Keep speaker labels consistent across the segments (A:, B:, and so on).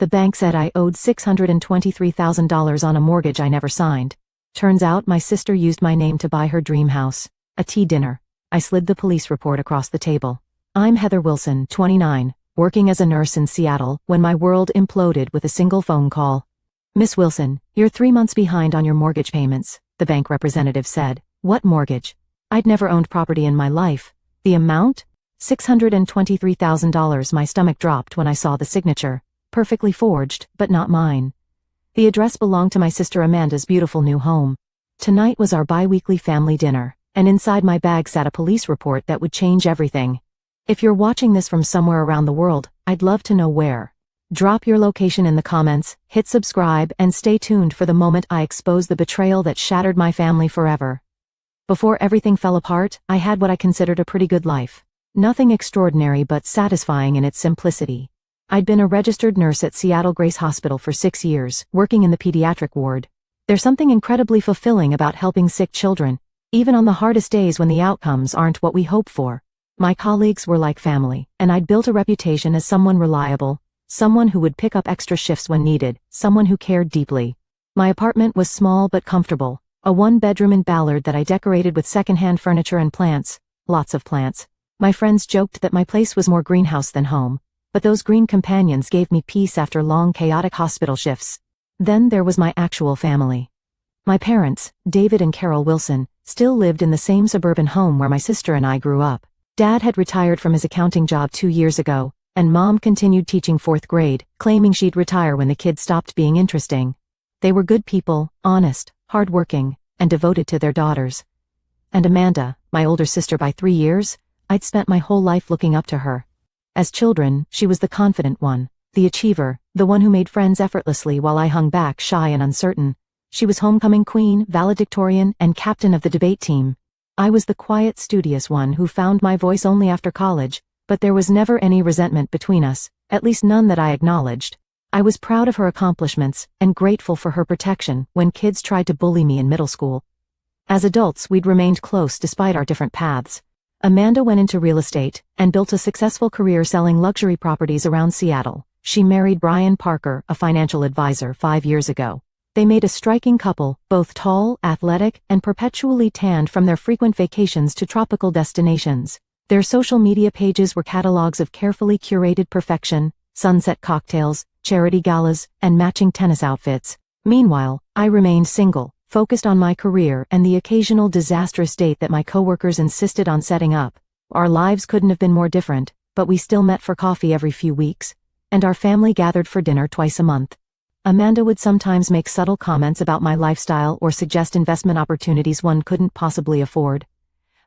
A: The bank said I owed $623,000 on a mortgage I never signed. Turns out my sister used my name to buy her dream house. A tea dinner. I slid the police report across the table. I'm Heather Wilson, 29, working as a nurse in Seattle, when my world imploded with a single phone call. Miss Wilson, you're 3 months behind on your mortgage payments, the bank representative said. What mortgage? I'd never owned property in my life. The amount? $623,000. My stomach dropped when I saw the signature. Perfectly forged, but not mine. The address belonged to my sister Amanda's beautiful new home. Tonight was our bi-weekly family dinner, and inside my bag sat a police report that would change everything. If you're watching this from somewhere around the world, I'd love to know where. Drop your location in the comments, hit subscribe, and stay tuned for the moment I expose the betrayal that shattered my family forever. Before everything fell apart, I had what I considered a pretty good life. Nothing extraordinary but satisfying in its simplicity. I'd been a registered nurse at Seattle Grace Hospital for 6 years, working in the pediatric ward. There's something incredibly fulfilling about helping sick children, even on the hardest days when the outcomes aren't what we hope for. My colleagues were like family, and I'd built a reputation as someone reliable, someone who would pick up extra shifts when needed, someone who cared deeply. My apartment was small but comfortable, a 1-bedroom in Ballard that I decorated with secondhand furniture and plants, lots of plants. My friends joked that my place was more greenhouse than home, but those green companions gave me peace after long chaotic hospital shifts. Then there was my actual family. My parents, David and Carol Wilson, still lived in the same suburban home where my sister and I grew up. Dad had retired from his accounting job 2 years ago, and Mom continued teaching 4th grade, claiming she'd retire when the kids stopped being interesting. They were good people, honest, hardworking, and devoted to their daughters. And Amanda, my older sister by 3 years, I'd spent my whole life looking up to her. As children, she was the confident one, the achiever, the one who made friends effortlessly while I hung back shy and uncertain. She was homecoming queen, valedictorian, and captain of the debate team. I was the quiet, studious one who found my voice only after college, but there was never any resentment between us, at least none that I acknowledged. I was proud of her accomplishments and grateful for her protection when kids tried to bully me in middle school. As adults, we'd remained close despite our different paths. Amanda went into real estate and built a successful career selling luxury properties around Seattle. She married Brian Parker, a financial advisor, 5 years ago. They made a striking couple, both tall, athletic, and perpetually tanned from their frequent vacations to tropical destinations. Their social media pages were catalogs of carefully curated perfection, sunset cocktails, charity galas, and matching tennis outfits. Meanwhile, I remained single, focused on my career and the occasional disastrous date that my coworkers insisted on setting up. Our lives couldn't have been more different, but we still met for coffee every few weeks, and our family gathered for dinner twice a month. Amanda would sometimes make subtle comments about my lifestyle or suggest investment opportunities one couldn't possibly afford.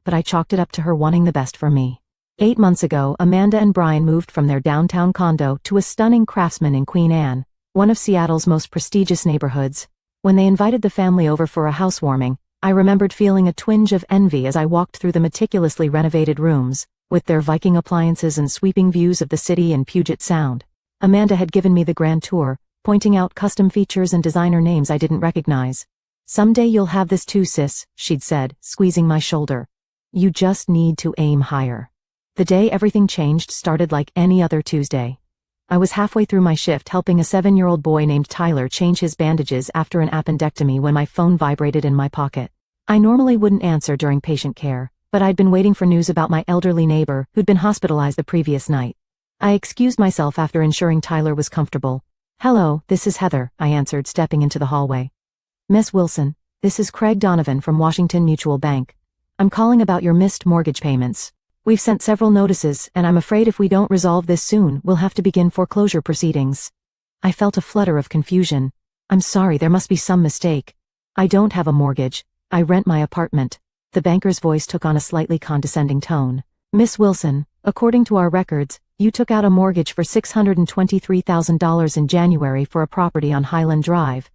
A: But I chalked it up to her wanting the best for me. 8 months ago, Amanda and Brian moved from their downtown condo to a stunning Craftsman in Queen Anne, one of Seattle's most prestigious neighborhoods. When they invited the family over for a housewarming, I remembered feeling a twinge of envy as I walked through the meticulously renovated rooms, with their Viking appliances and sweeping views of the city and Puget Sound. Amanda had given me the grand tour, pointing out custom features and designer names I didn't recognize. "Someday you'll have this too, sis," she'd said, squeezing my shoulder. "You just need to aim higher." The day everything changed started like any other Tuesday. I was halfway through my shift helping a 7-year-old boy named Tyler change his bandages after an appendectomy when my phone vibrated in my pocket. I normally wouldn't answer during patient care, but I'd been waiting for news about my elderly neighbor who'd been hospitalized the previous night. I excused myself after ensuring Tyler was comfortable. "Hello, this is Heather," I answered, stepping into the hallway. "Miss Wilson, this is Craig Donovan from Washington Mutual Bank. I'm calling about your missed mortgage payments. We've sent several notices, and I'm afraid if we don't resolve this soon, we'll have to begin foreclosure proceedings." I felt a flutter of confusion. "I'm sorry, there must be some mistake. I don't have a mortgage. I rent my apartment." The banker's voice took on a slightly condescending tone. "Miss Wilson, according to our records, you took out a mortgage for $623,000 in January for a property on Highland Drive.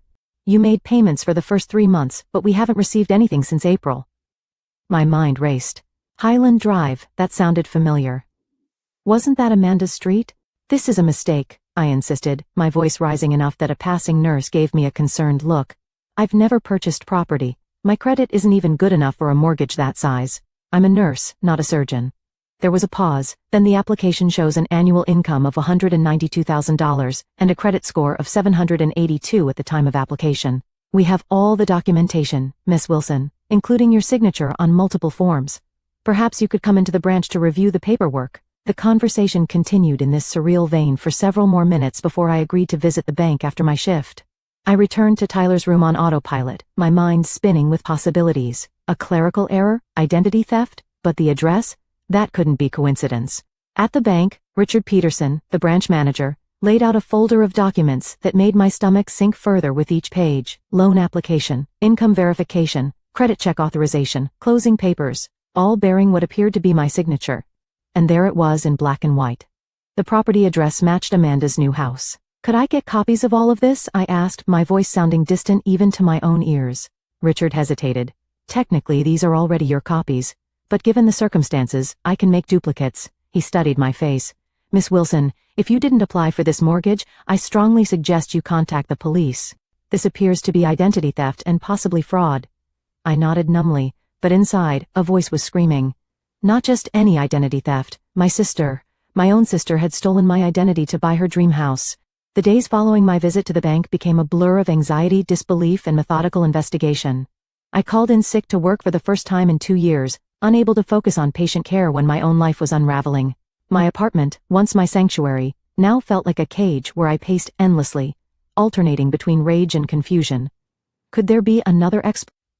A: You made payments for the first 3 months, but we haven't received anything since April." My mind raced. Highland Drive, that sounded familiar. Wasn't that Amanda's street? "This is a mistake," I insisted, my voice rising enough that a passing nurse gave me a concerned look. "I've never purchased property. My credit isn't even good enough for a mortgage that size. I'm a nurse, not a surgeon." There was a pause, then the application shows an annual income of $192,000 and a credit score of 782 at the time of application. We have all the documentation, Miss Wilson, including your signature on multiple forms. Perhaps you could come into the branch to review the paperwork. The conversation continued in this surreal vein for several more minutes before I agreed to visit the bank after my shift. I returned to Tyler's room on autopilot, my mind spinning with possibilities. A clerical error? Identity theft? But the address? That couldn't be coincidence. At the bank, Richard Peterson, the branch manager, laid out a folder of documents that made my stomach sink further with each page. Loan application, income verification, credit check authorization, closing papers, all bearing what appeared to be my signature. And there it was in black and white. The property address matched Amanda's new house. Could I get copies of all of this? I asked, my voice sounding distant even to my own ears. Richard hesitated. Technically, these are already your copies, but given the circumstances, I can make duplicates. He studied my face. Miss Wilson, if you didn't apply for this mortgage, I strongly suggest you contact the police. This appears to be identity theft and possibly fraud. I nodded numbly, but inside, a voice was screaming. Not just any identity theft. My own sister had stolen my identity to buy her dream house. The days following my visit to the bank became a blur of anxiety, disbelief, and methodical investigation. I called in sick to work for the first time in 2 years, unable to focus on patient care when my own life was unraveling. My apartment, once my sanctuary, now felt like a cage where I paced endlessly, alternating between rage and confusion. Could there be another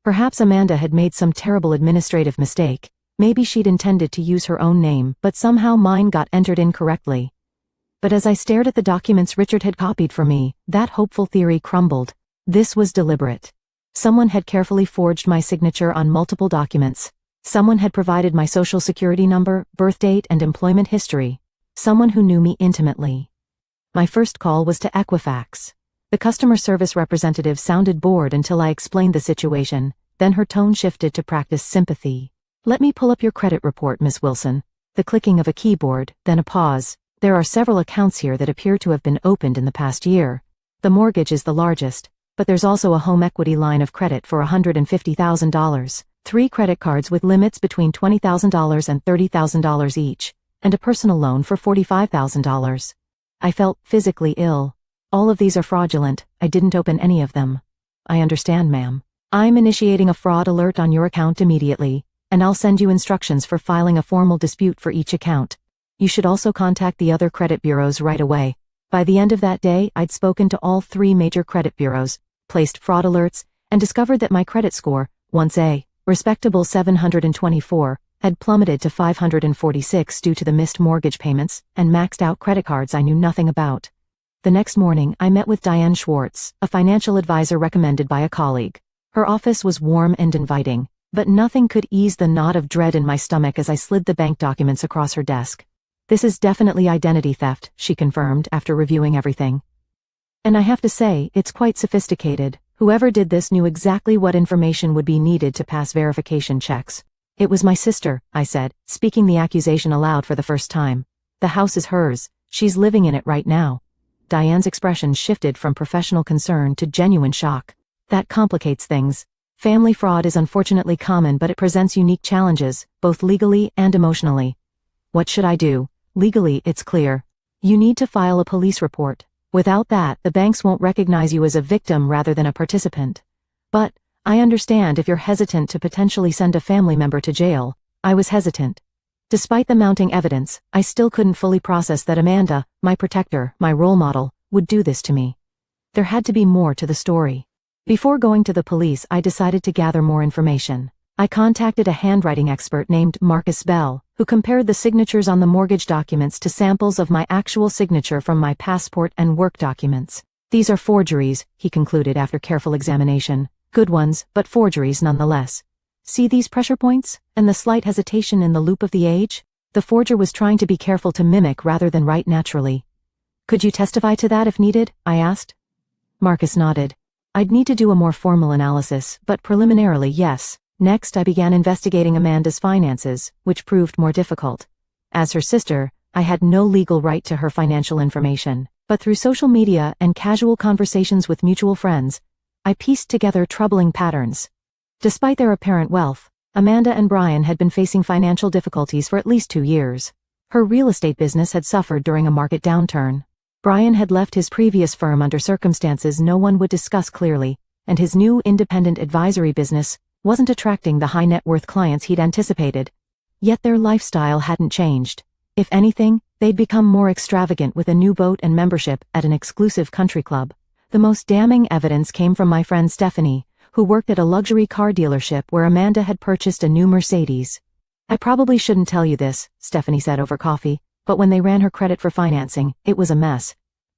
A: Perhaps Amanda had made some terrible administrative mistake. Maybe she'd intended to use her own name, but somehow mine got entered incorrectly. But as I stared at the documents Richard had copied for me, that hopeful theory crumbled. This was deliberate. Someone had carefully forged my signature on multiple documents. Someone had provided my social security number, birth date, and employment history. Someone who knew me intimately. My first call was to Equifax. The customer service representative sounded bored until I explained the situation, then her tone shifted to practice sympathy. Let me pull up your credit report, Miss Wilson. The clicking of a keyboard, then a pause. There are several accounts here that appear to have been opened in the past year. The mortgage is the largest, but there's also a home equity line of credit for $150,000, 3 credit cards with limits between $20,000 and $30,000 each, and a personal loan for $45,000. I felt physically ill. All of these are fraudulent. I didn't open any of them. I understand, ma'am. I'm initiating a fraud alert on your account immediately, and I'll send you instructions for filing a formal dispute for each account. You should also contact the other credit bureaus right away. By the end of that day, I'd spoken to all 3 major credit bureaus, placed fraud alerts, and discovered that my credit score, once a respectable 724, had plummeted to 546 due to the missed mortgage payments and maxed out credit cards I knew nothing about. The next morning, I met with Diane Schwartz, a financial advisor recommended by a colleague. Her office was warm and inviting, but nothing could ease the knot of dread in my stomach as I slid the bank documents across her desk. This is definitely identity theft, she confirmed after reviewing everything. And I have to say, it's quite sophisticated. Whoever did this knew exactly what information would be needed to pass verification checks. It was my sister, I said, speaking the accusation aloud for the first time. The house is hers. She's living in it right now. Diane's expression shifted from professional concern to genuine shock. That complicates things. Family fraud is unfortunately common, but it presents unique challenges, both legally and emotionally. What should I do? Legally, it's clear. You need to file a police report. Without that, the banks won't recognize you as a victim rather than a participant. But I understand if you're hesitant to potentially send a family member to jail. I was hesitant. Despite the mounting evidence, I still couldn't fully process that Amanda, my protector, my role model, would do this to me. There had to be more to the story. Before going to the police, I decided to gather more information. I contacted a handwriting expert named Marcus Bell, who compared the signatures on the mortgage documents to samples of my actual signature from my passport and work documents. These are forgeries, he concluded after careful examination. Good ones, but forgeries nonetheless. See these pressure points, and the slight hesitation in the loop of the age? The forger was trying to be careful to mimic rather than write naturally. Could you testify to that if needed? I asked. Marcus nodded. I'd need to do a more formal analysis, but preliminarily, yes. Next, I began investigating Amanda's finances, which proved more difficult. As her sister, I had no legal right to her financial information, but through social media and casual conversations with mutual friends, I pieced together troubling patterns. Despite their apparent wealth, Amanda and Brian had been facing financial difficulties for at least 2 years. Her real estate business had suffered during a market downturn. Brian had left his previous firm under circumstances no one would discuss clearly, and his new independent advisory business wasn't attracting the high net worth clients he'd anticipated. Yet their lifestyle hadn't changed. If anything, they'd become more extravagant with a new boat and membership at an exclusive country club. The most damning evidence came from my friend Stephanie, who worked at a luxury car dealership where Amanda had purchased a new Mercedes. I probably shouldn't tell you this, Stephanie said over coffee, but when they ran her credit for financing, it was a mess.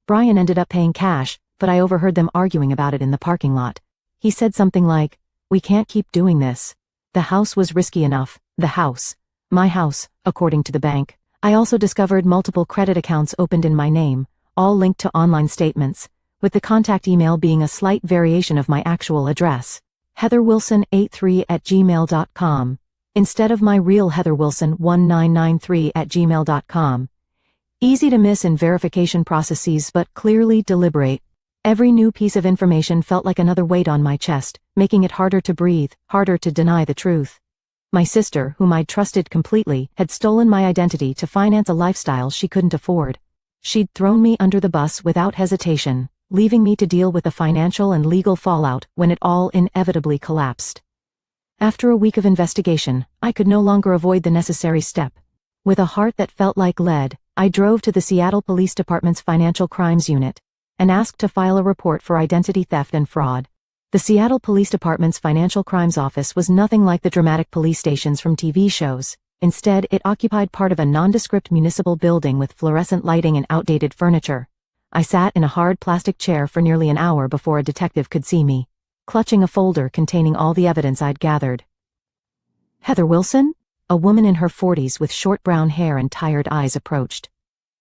A: Brian ended up paying cash, but I overheard them arguing about it in the parking lot. He said something like, "We can't keep doing this. The house was risky enough, the house. My house, according to the bank." I also discovered multiple credit accounts opened in my name, all linked to online statements, with the contact email being a slight variation of my actual address, heatherwilson83@gmail.com, instead of my real heatherwilson1993@gmail.com. Easy to miss in verification processes but clearly deliberate. Every new piece of information felt like another weight on my chest, making it harder to breathe, harder to deny the truth. My sister, whom I'd trusted completely, had stolen my identity to finance a lifestyle she couldn't afford. She'd thrown me under the bus without hesitation, leaving me to deal with the financial and legal fallout when it all inevitably collapsed. After a week of investigation, I could no longer avoid the necessary step. With a heart that felt like lead, I drove to the Seattle Police Department's Financial Crimes Unit and asked to file a report for identity theft and fraud. The Seattle Police Department's Financial Crimes Office was nothing like the dramatic police stations from TV shows. Instead, it occupied part of a nondescript municipal building with fluorescent lighting and outdated furniture. I sat in a hard plastic chair for nearly an hour before a detective could see me, clutching a folder containing all the evidence I'd gathered. "Heather Wilson?" A woman in her 40s with short brown hair and tired eyes approached.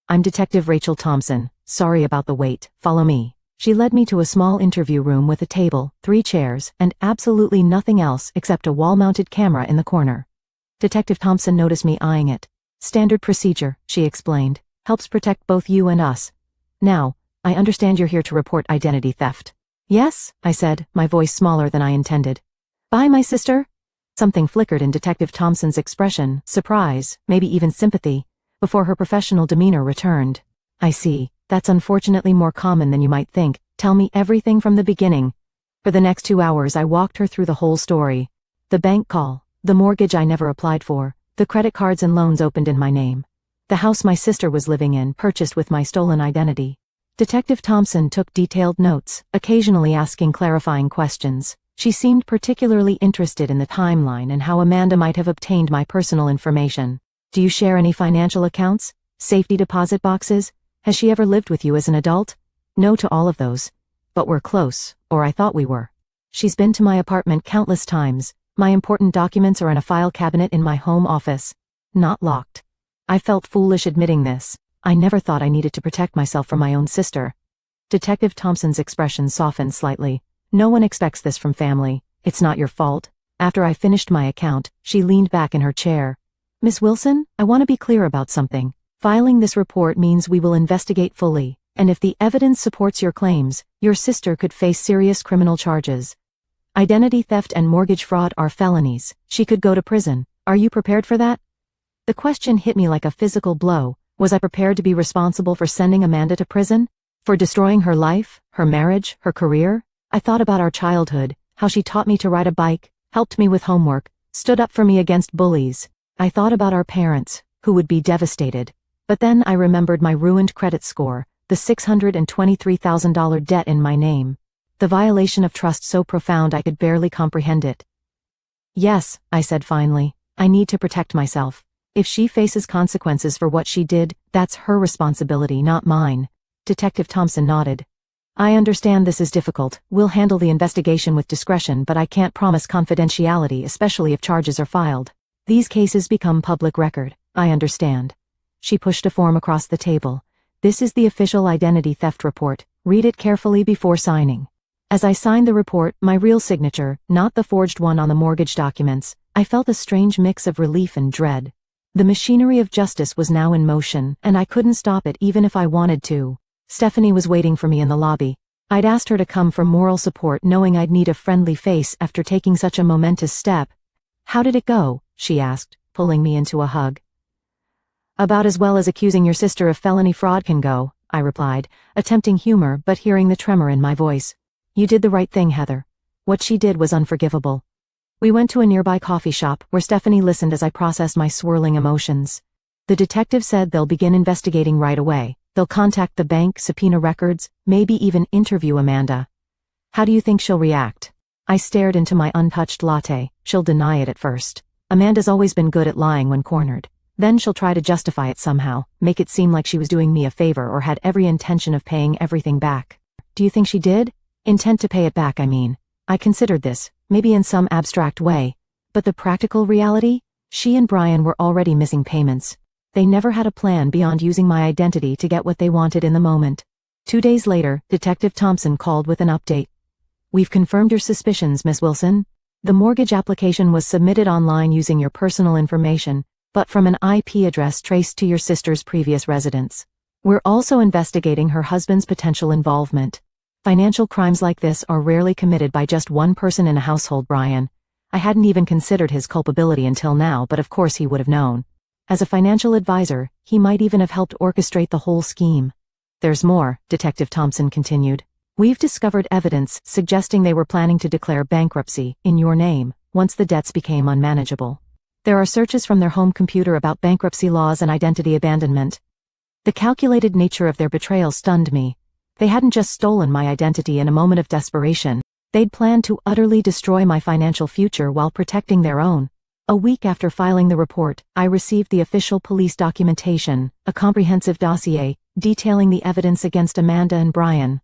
A: "I'm Detective Rachel Thompson. Sorry about the wait. Follow me." She led me to a small interview room with a table, 3 chairs, and absolutely nothing else except a wall-mounted camera in the corner. Detective Thompson noticed me eyeing it. "Standard procedure," she explained. "Helps protect both you and us. Now, I understand you're here to report identity theft." "Yes," I said, my voice smaller than I intended. "Bye, my sister." Something flickered in Detective Thompson's expression, surprise, maybe even sympathy, before her professional demeanor returned. "I see. That's unfortunately more common than you might think. Tell me everything from the beginning." For the next 2 hours I walked her through the whole story. The bank call, the mortgage I never applied for, the credit cards and loans opened in my name, the house my sister was living in purchased with my stolen identity. Detective Thompson took detailed notes, occasionally asking clarifying questions. She seemed particularly interested in the timeline and how Amanda might have obtained my personal information. "Do you share any financial accounts? Safety deposit boxes? Has she ever lived with you as an adult?" "No to all of those. But we're close, or I thought we were. She's been to my apartment countless times. My important documents are in a file cabinet in my home office. Not locked." I felt foolish admitting this. I never thought I needed to protect myself from my own sister. Detective Thompson's expression softened slightly. "No one expects this from family. It's not your fault." After I finished my account, she leaned back in her chair. "Miss Wilson, I want to be clear about something. Filing this report means we will investigate fully, and if the evidence supports your claims, your sister could face serious criminal charges. Identity theft and mortgage fraud are felonies. She could go to prison. Are you prepared for that?" The question hit me like a physical blow. Was I prepared to be responsible for sending Amanda to prison? For destroying her life, her marriage, her career? I thought about our childhood, how she taught me to ride a bike, helped me with homework, stood up for me against bullies. I thought about our parents, who would be devastated. But then I remembered my ruined credit score, the $623,000 debt in my name. The violation of trust so profound I could barely comprehend it. "Yes," I said finally, "I need to protect myself. If she faces consequences for what she did, that's her responsibility, not mine." Detective Thompson nodded. "I understand this is difficult. We'll handle the investigation with discretion, but I can't promise confidentiality, especially if charges are filed. These cases become public record. I understand." She pushed a form across the table. "This is the official identity theft report. Read it carefully before signing." As I signed the report, my real signature, not the forged one on the mortgage documents, I felt a strange mix of relief and dread. The machinery of justice was now in motion, and I couldn't stop it even if I wanted to. Stephanie was waiting for me in the lobby. I'd asked her to come for moral support, knowing I'd need a friendly face after taking such a momentous step. How did it go? She asked, pulling me into a hug. About as well as accusing your sister of felony fraud can go, I replied, attempting humor but hearing the tremor in my voice. You did the right thing, Heather. What she did was unforgivable. We went to a nearby coffee shop where Stephanie listened as I processed my swirling emotions. The detective said they'll begin investigating right away. They'll contact the bank, subpoena records, maybe even interview Amanda. How do you think she'll react? I stared into my untouched latte. She'll deny it at first. Amanda's always been good at lying when cornered. Then she'll try to justify it somehow, make it seem like she was doing me a favor or had every intention of paying everything back. Do you think she did? Intent to pay it back, I mean. I considered this, maybe in some abstract way. But the practical reality? She and Brian were already missing payments. They never had a plan beyond using my identity to get what they wanted in the moment. 2 days later, Detective Thompson called with an update. We've confirmed your suspicions, Miss Wilson. The mortgage application was submitted online using your personal information, but from an IP address traced to your sister's previous residence. We're also investigating her husband's potential involvement. Financial crimes like this are rarely committed by just one person in a household, Brian. I hadn't even considered his culpability until now, but of course he would have known. As a financial advisor, he might even have helped orchestrate the whole scheme. There's more, Detective Thompson continued. We've discovered evidence suggesting they were planning to declare bankruptcy in your name once the debts became unmanageable. There are searches from their home computer about bankruptcy laws and identity abandonment. The calculated nature of their betrayal stunned me. They hadn't just stolen my identity in a moment of desperation. They'd planned to utterly destroy my financial future while protecting their own. A week after filing the report, I received the official police documentation, a comprehensive dossier detailing the evidence against Amanda and Brian.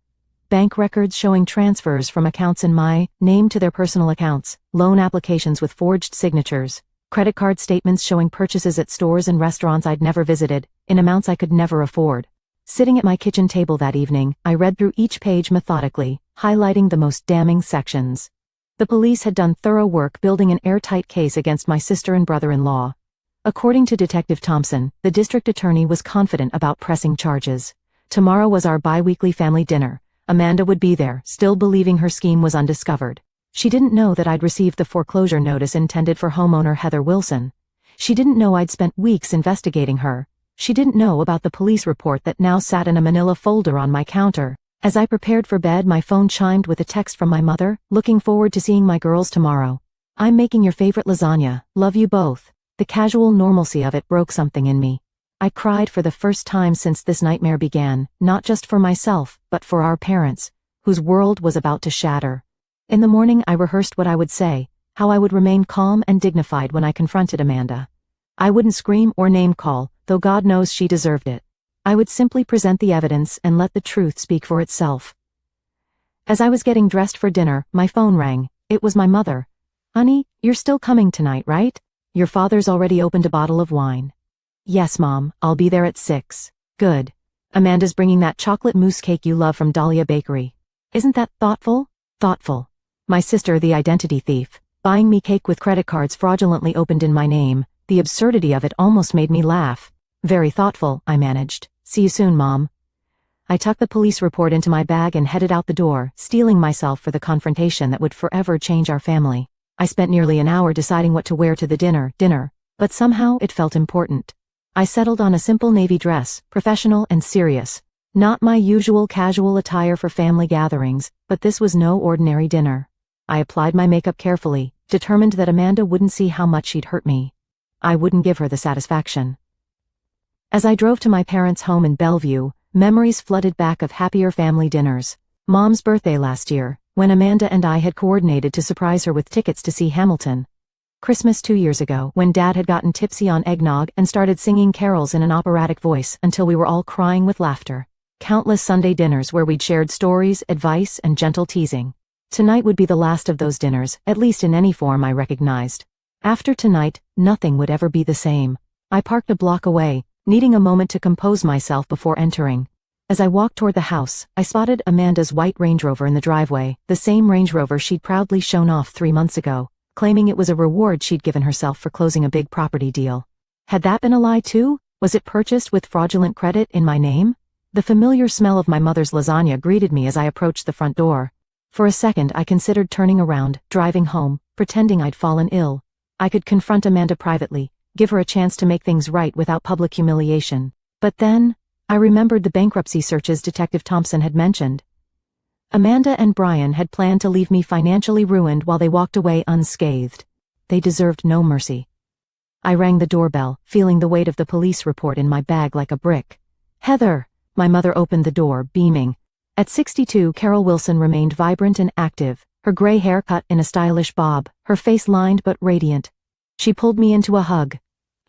A: Bank records showing transfers from accounts in my name to their personal accounts, loan applications with forged signatures, credit card statements showing purchases at stores and restaurants I'd never visited, in amounts I could never afford. Sitting at my kitchen table that evening, I read through each page methodically, highlighting the most damning sections. The police had done thorough work building an airtight case against my sister and brother-in-law. According to Detective Thompson, the district attorney was confident about pressing charges. Tomorrow was our bi-weekly family dinner. Amanda would be there, still believing her scheme was undiscovered. She didn't know that I'd received the foreclosure notice intended for homeowner Heather Wilson. She didn't know I'd spent weeks investigating her. She didn't know about the police report that now sat in a manila folder on my counter. As I prepared for bed, my phone chimed with a text from my mother, looking forward to seeing my girls tomorrow. I'm making your favorite lasagna, love you both. The casual normalcy of it broke something in me. I cried for the first time since this nightmare began, not just for myself, but for our parents, whose world was about to shatter. In the morning I rehearsed what I would say, how I would remain calm and dignified when I confronted Amanda. I wouldn't scream or name call, though God knows she deserved it. I would simply present the evidence and let the truth speak for itself. As I was getting dressed for dinner, my phone rang. It was my mother. Honey, you're still coming tonight, right? Your father's already opened a bottle of wine. Yes, Mom, I'll be there at 6. Good. Amanda's bringing that chocolate mousse cake you love from Dahlia Bakery. Isn't that thoughtful? Thoughtful. My sister, the identity thief, buying me cake with credit cards fraudulently opened in my name. The absurdity of it almost made me laugh. Very thoughtful, I managed. See you soon, Mom. I tucked the police report into my bag and headed out the door, steeling myself for the confrontation that would forever change our family. I spent nearly an hour deciding what to wear to the dinner, but somehow it felt important. I settled on a simple navy dress, professional and serious. Not my usual casual attire for family gatherings, but this was no ordinary dinner. I applied my makeup carefully, determined that Amanda wouldn't see how much she'd hurt me. I wouldn't give her the satisfaction. As I drove to my parents' home in Bellevue, memories flooded back of happier family dinners. Mom's birthday last year, when Amanda and I had coordinated to surprise her with tickets to see Hamilton. Christmas 2 years ago, when Dad had gotten tipsy on eggnog and started singing carols in an operatic voice until we were all crying with laughter. Countless Sunday dinners where we'd shared stories, advice, and gentle teasing. Tonight would be the last of those dinners, at least in any form I recognized. After tonight, nothing would ever be the same. I parked a block away, needing a moment to compose myself before entering. As I walked toward the house, I spotted Amanda's white Range Rover in the driveway, the same Range Rover she'd proudly shown off 3 months ago, claiming it was a reward she'd given herself for closing a big property deal. Had that been a lie too? Was it purchased with fraudulent credit in my name? The familiar smell of my mother's lasagna greeted me as I approached the front door. For a second I considered turning around, driving home, pretending I'd fallen ill. I could confront Amanda privately, give her a chance to make things right without public humiliation. But then, I remembered the bankruptcy searches Detective Thompson had mentioned. Amanda and Brian had planned to leave me financially ruined while they walked away unscathed. They deserved no mercy. I rang the doorbell, feeling the weight of the police report in my bag like a brick. "Heather!" My mother opened the door, beaming. At 62, Carol Wilson remained vibrant and active, her gray hair cut in a stylish bob, her face lined but radiant. She pulled me into a hug.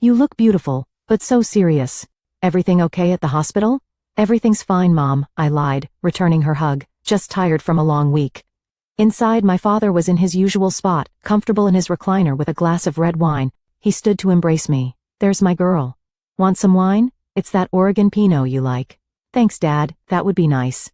A: "You look beautiful, but so serious. Everything okay at the hospital?" "Everything's fine, Mom," I lied, returning her hug, "just tired from a long week." Inside, my father was in his usual spot, comfortable in his recliner with a glass of red wine. He stood to embrace me. "There's my girl. Want some wine? It's that Oregon Pinot you like." "Thanks, Dad, that would be nice."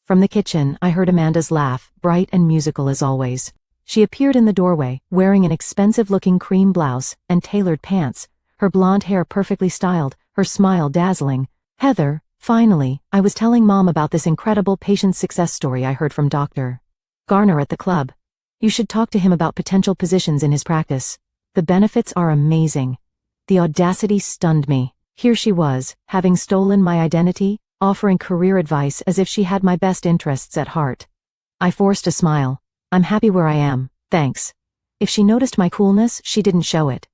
A: From the kitchen, I heard Amanda's laugh, bright and musical as always. She appeared in the doorway, wearing an expensive-looking cream blouse and tailored pants, her blonde hair perfectly styled, her smile dazzling. "Heather, finally, I was telling Mom about this incredible patient success story I heard from Dr. Garner at the club. You should talk to him about potential positions in his practice. The benefits are amazing." The audacity stunned me. Here she was, having stolen my identity, offering career advice as if she had my best interests at heart. I forced a smile. "I'm happy where I am, thanks." If she noticed my coolness, she didn't show it.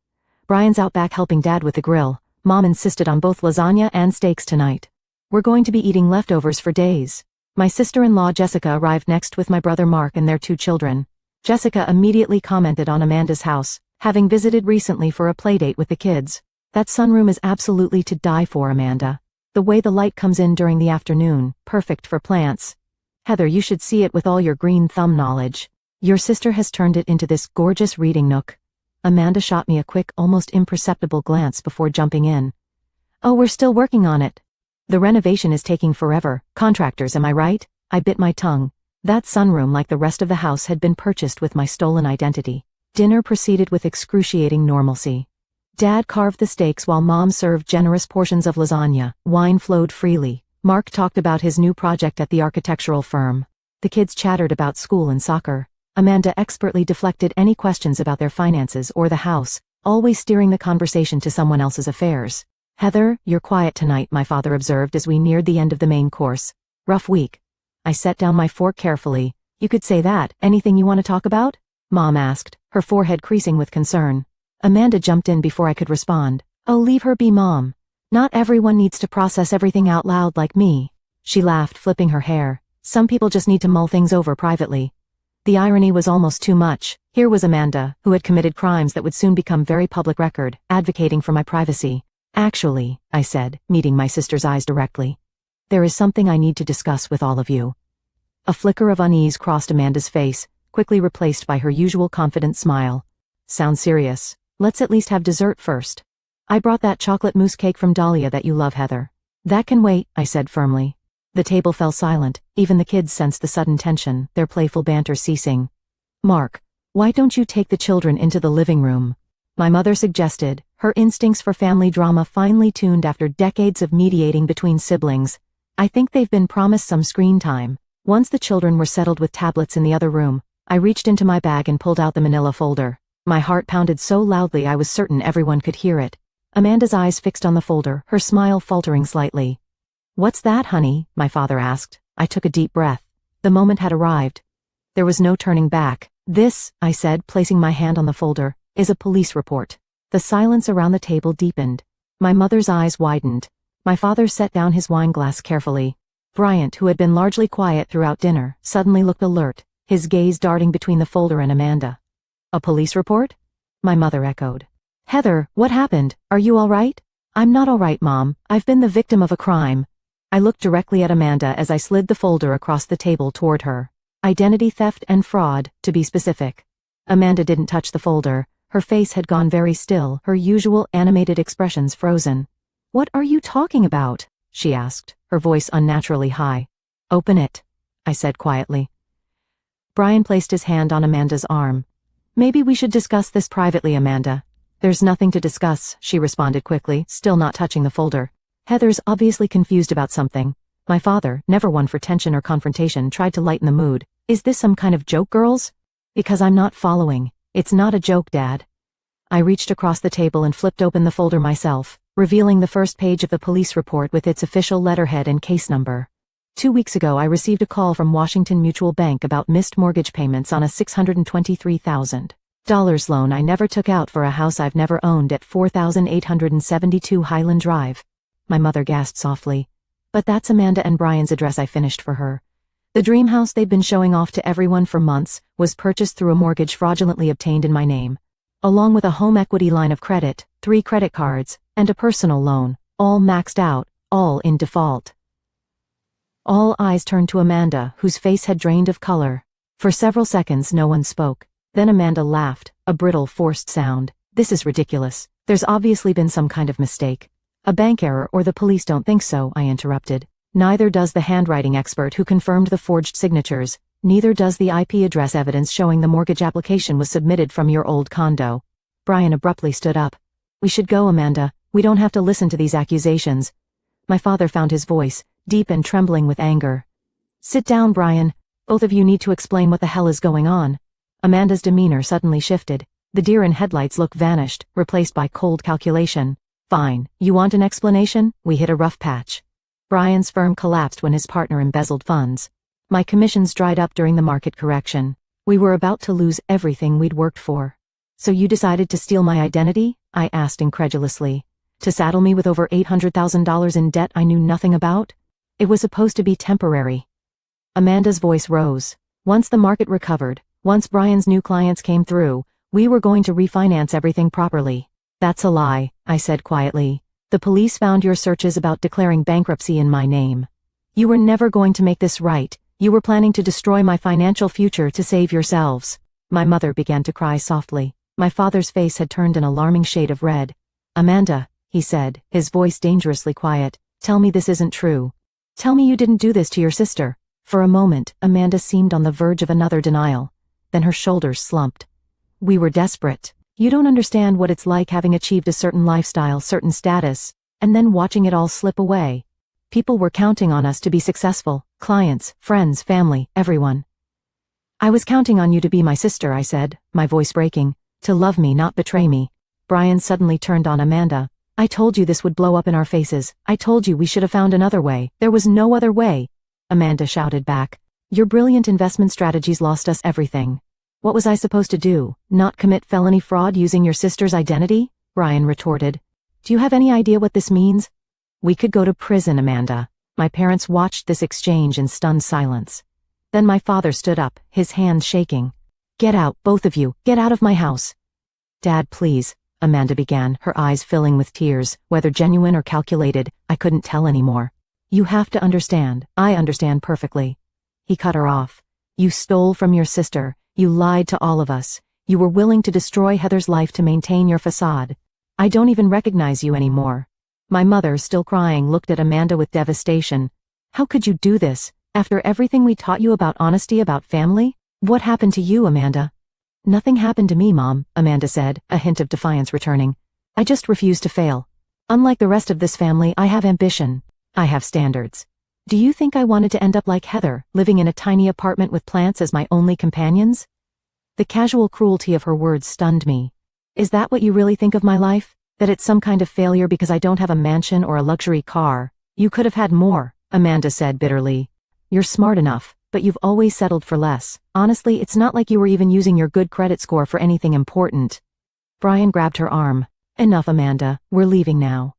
A: "Brian's out back helping Dad with the grill. Mom insisted on both lasagna and steaks tonight. We're going to be eating leftovers for days." My sister-in-law Jessica arrived next with my brother Mark and their 2 children. Jessica immediately commented on Amanda's house, having visited recently for a playdate with the kids. "That sunroom is absolutely to die for, Amanda. The way the light comes in during the afternoon, perfect for plants. Heather, you should see it with all your green thumb knowledge. Your sister has turned it into this gorgeous reading nook." Amanda shot me a quick, almost imperceptible glance before jumping in. "Oh, we're still working on it. The renovation is taking forever. Contractors, am I right?" I bit my tongue. That sunroom, like the rest of the house, had been purchased with my stolen identity. Dinner proceeded with excruciating normalcy. Dad carved the steaks while Mom served generous portions of lasagna. Wine flowed freely. Mark talked about his new project at the architectural firm. The kids chattered about school and soccer. Amanda expertly deflected any questions about their finances or the house, always steering the conversation to someone else's affairs. "Heather, you're quiet tonight," my father observed as we neared the end of the main course. "Rough week." I set down my fork carefully. "You could say that. Anything you want to talk about?" Mom asked, her forehead creasing with concern. Amanda jumped in before I could respond. "Oh, leave her be, Mom. Not everyone needs to process everything out loud like me." She laughed, flipping her hair. "Some people just need to mull things over privately." The irony was almost too much. Here was Amanda, who had committed crimes that would soon become very public record, advocating for my privacy. "Actually," I said, meeting my sister's eyes directly, "there is something I need to discuss with all of you." A flicker of unease crossed Amanda's face, quickly replaced by her usual confident smile. "Sounds serious. Let's at least have dessert first. I brought that chocolate mousse cake from Dahlia that you love, Heather." "That can wait," I said firmly. The table fell silent. Even the kids sensed the sudden tension, their playful banter ceasing. "Mark, why don't you take the children into the living room?" my mother suggested, her instincts for family drama finely tuned after decades of mediating between siblings. "I think they've been promised some screen time." Once the children were settled with tablets in the other room, I reached into my bag and pulled out the manila folder. My heart pounded so loudly I was certain everyone could hear it. Amanda's eyes fixed on the folder, her smile faltering slightly. "What's that, honey?" my father asked. I took a deep breath. The moment had arrived. There was no turning back. "This," I said, placing my hand on the folder, "is a police report." The silence around the table deepened. My mother's eyes widened. My father set down his wine glass carefully. Bryant, who had been largely quiet throughout dinner, suddenly looked alert, his gaze darting between the folder and Amanda. "A police report?" my mother echoed. "Heather, what happened? Are you all right?" "I'm not all right, Mom. I've been the victim of a crime." I looked directly at Amanda as I slid the folder across the table toward her. Identity theft and fraud, to be specific. Amanda didn't touch the folder. Her face had gone very still, her usual animated expressions frozen. "What are you talking about?" she asked, her voice unnaturally high. "Open it," I said quietly. Brian placed his hand on Amanda's arm. "Maybe we should discuss this privately, Amanda." "There's nothing to discuss," she responded quickly, still not touching the folder. Heather's obviously confused about something. My father, never one for tension or confrontation, tried to lighten the mood. "Is this some kind of joke, girls?" "Because I'm not following. It's not a joke, Dad." I reached across the table and flipped open the folder myself, revealing the first page of the police report with its official letterhead and case number. 2 weeks ago I received a call from Washington Mutual Bank about missed mortgage payments on a $623,000 loan I never took out for a house I've never owned at 4872 Highland Drive. My mother gasped softly. But that's Amanda and Brian's address. I finished for her. The dream house they'd been showing off to everyone for months was purchased through a mortgage fraudulently obtained in my name, along with a home equity line of credit, 3 credit cards, and a personal loan, all maxed out, all in default. All eyes turned to Amanda, whose face had drained of color. For several seconds no one spoke. Then Amanda laughed, a brittle, forced sound. This is ridiculous. There's obviously been some kind of mistake. A bank error, or the police don't think so, I interrupted. Neither does the handwriting expert who confirmed the forged signatures. Neither does the IP address evidence showing the mortgage application was submitted from your old condo. Brian abruptly stood up. We should go, Amanda. We don't have to listen to these accusations. My father found his voice, deep and trembling with anger. Sit down, Brian. Both of you need to explain what the hell is going on. Amanda's demeanor suddenly shifted. The deer in headlights look vanished, replaced by cold calculation. Fine. You want an explanation? We hit a rough patch. Brian's firm collapsed when his partner embezzled funds. My commissions dried up during the market correction. We were about to lose everything we'd worked for. So you decided to steal my identity? I asked incredulously. To saddle me with over $800,000 in debt I knew nothing about? It was supposed to be temporary. Amanda's voice rose. Once the market recovered, once Brian's new clients came through, we were going to refinance everything properly. That's a lie, I said quietly. The police found your searches about declaring bankruptcy in my name. You were never going to make this right. You were planning to destroy my financial future to save yourselves. My mother began to cry softly. My father's face had turned an alarming shade of red. Amanda, he said, his voice dangerously quiet, tell me this isn't true. Tell me you didn't do this to your sister. For a moment, Amanda seemed on the verge of another denial. Then her shoulders slumped. We were desperate. You don't understand what it's like having achieved a certain lifestyle, certain status, and then watching it all slip away. People were counting on us to be successful, clients, friends, family, everyone. I was counting on you to be my sister, I said, my voice breaking, to love me, not betray me. Brian suddenly turned on Amanda. I told you this would blow up in our faces. I told you we should have found another way. There was no other way. Amanda shouted back. Your brilliant investment strategies lost us everything. What was I supposed to do? Not commit felony fraud using your sister's identity? Brian retorted. Do you have any idea what this means? We could go to prison, Amanda. My parents watched this exchange in stunned silence. Then my father stood up, his hands shaking. Get out, both of you. Get out of my house. Dad, please, Amanda began, her eyes filling with tears, whether genuine or calculated, I couldn't tell anymore. You have to understand. I understand perfectly. He cut her off. You stole from your sister. You lied to all of us. You were willing to destroy Heather's life to maintain your facade. I don't even recognize you anymore. My mother, still crying, looked at Amanda with devastation. How could you do this? After everything we taught you about honesty, about family? What happened to you, Amanda? Nothing happened to me, Mom, Amanda said, a hint of defiance returning. I just refuse to fail. Unlike the rest of this family, I have ambition. I have standards. Do you think I wanted to end up like Heather, living in a tiny apartment with plants as my only companions? The casual cruelty of her words stunned me. Is that what you really think of my life? That it's some kind of failure because I don't have a mansion or a luxury car? You could have had more, Amanda said bitterly. You're smart enough, but you've always settled for less. Honestly, it's not like you were even using your good credit score for anything important. Brian grabbed her arm. Enough, Amanda. We're leaving now.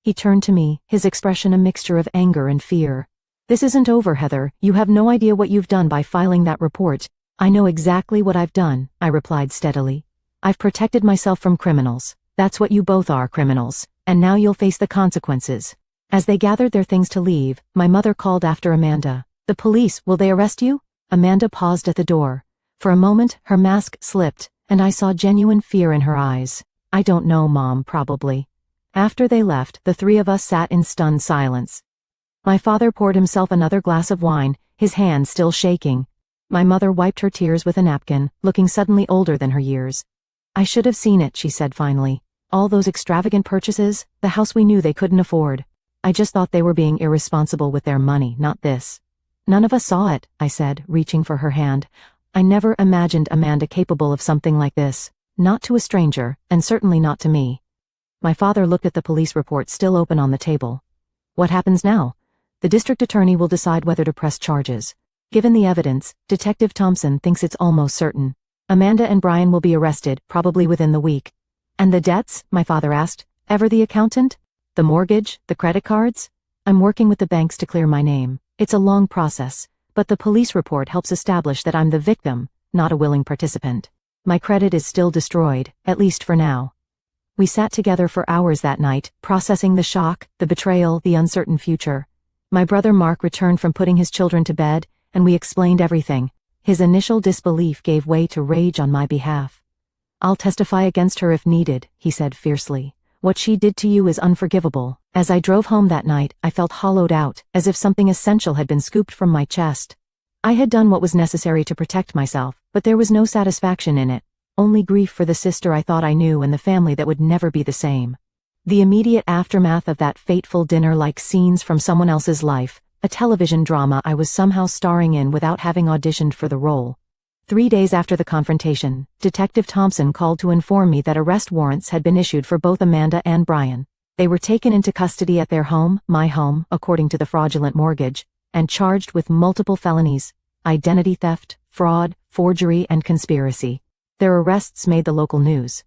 A: He turned to me, his expression a mixture of anger and fear. This isn't over, Heather. You have no idea what you've done by filing that report. I know exactly what I've done, I replied steadily. I've protected myself from criminals. That's what you both are, criminals. And now you'll face the consequences. As they gathered their things to leave, my mother called after Amanda. The police, will they arrest you? Amanda paused at the door. For a moment, her mask slipped, and I saw genuine fear in her eyes. I don't know, Mom, probably. After they left, the three of us sat in stunned silence. My father poured himself another glass of wine, his hand still shaking. My mother wiped her tears with a napkin, looking suddenly older than her years. I should have seen it, she said finally. All those extravagant purchases, the house we knew they couldn't afford. I just thought they were being irresponsible with their money, not this. None of us saw it, I said, reaching for her hand. I never imagined Amanda capable of something like this. Not to a stranger, and certainly not to me. My father looked at the police report still open on the table. What happens now? The district attorney will decide whether to press charges. Given the evidence, Detective Thompson thinks it's almost certain. Amanda and Brian will be arrested, probably within the week. And the debts? My father asked. Ever the accountant? The mortgage? The credit cards? I'm working with the banks to clear my name. It's a long process, but the police report helps establish that I'm the victim, not a willing participant. My credit is still destroyed, at least for now. We sat together for hours that night, processing the shock, the betrayal, the uncertain future. My brother Mark returned from putting his children to bed, and we explained everything. His initial disbelief gave way to rage on my behalf. I'll testify against her if needed, he said fiercely. What she did to you is unforgivable. As I drove home that night, I felt hollowed out, as if something essential had been scooped from my chest. I had done what was necessary to protect myself, but there was no satisfaction in it. Only grief for the sister I thought I knew and the family that would never be the same. The immediate aftermath of that fateful dinner, like scenes from someone else's life, a television drama I was somehow starring in without having auditioned for the role. 3 days after the confrontation, Detective Thompson called to inform me that arrest warrants had been issued for both Amanda and Brian. They were taken into custody at their home, my home, according to the fraudulent mortgage, and charged with multiple felonies: identity theft, fraud, forgery, and conspiracy. Their arrests made the local news.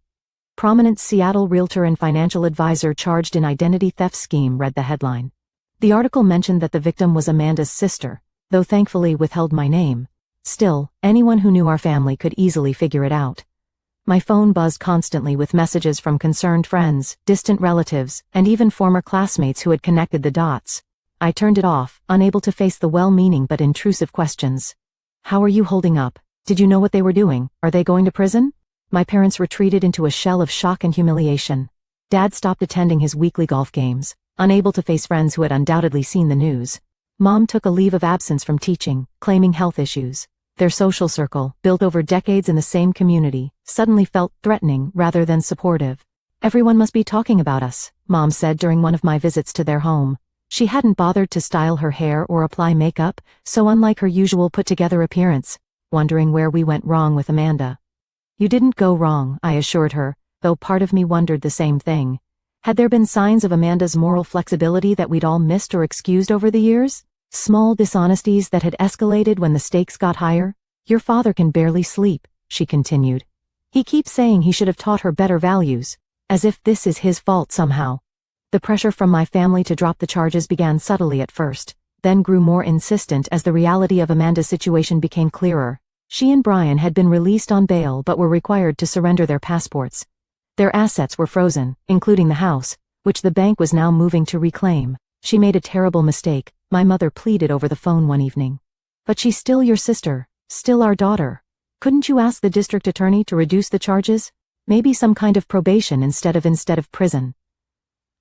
A: Prominent Seattle realtor and financial advisor charged in identity theft scheme, read the headline. The article mentioned that the victim was Amanda's sister, though thankfully withheld my name. Still, anyone who knew our family could easily figure it out. My phone buzzed constantly with messages from concerned friends, distant relatives, and even former classmates who had connected the dots. I turned it off, unable to face the well-meaning but intrusive questions. How are you holding up? Did you know what they were doing? Are they going to prison? My parents retreated into a shell of shock and humiliation. Dad stopped attending his weekly golf games, unable to face friends who had undoubtedly seen the news. Mom took a leave of absence from teaching, claiming health issues. Their social circle, built over decades in the same community, suddenly felt threatening rather than supportive. Everyone must be talking about us, Mom said during one of my visits to their home. She hadn't bothered to style her hair or apply makeup, so unlike her usual put-together appearance, wondering where we went wrong with Amanda. You didn't go wrong, I assured her, though part of me wondered the same thing. Had there been signs of Amanda's moral flexibility that we'd all missed or excused over the years? Small dishonesties that had escalated when the stakes got higher? Your father can barely sleep, she continued. He keeps saying he should have taught her better values, as if this is his fault somehow. The pressure from my family to drop the charges began subtly at first, then grew more insistent as the reality of Amanda's situation became clearer. She and Brian had been released on bail but were required to surrender their passports. Their assets were frozen, including the house, which the bank was now moving to reclaim. She made a terrible mistake, my mother pleaded over the phone one evening. But she's still your sister, still our daughter. Couldn't you ask the district attorney to reduce the charges? Maybe some kind of probation instead of prison.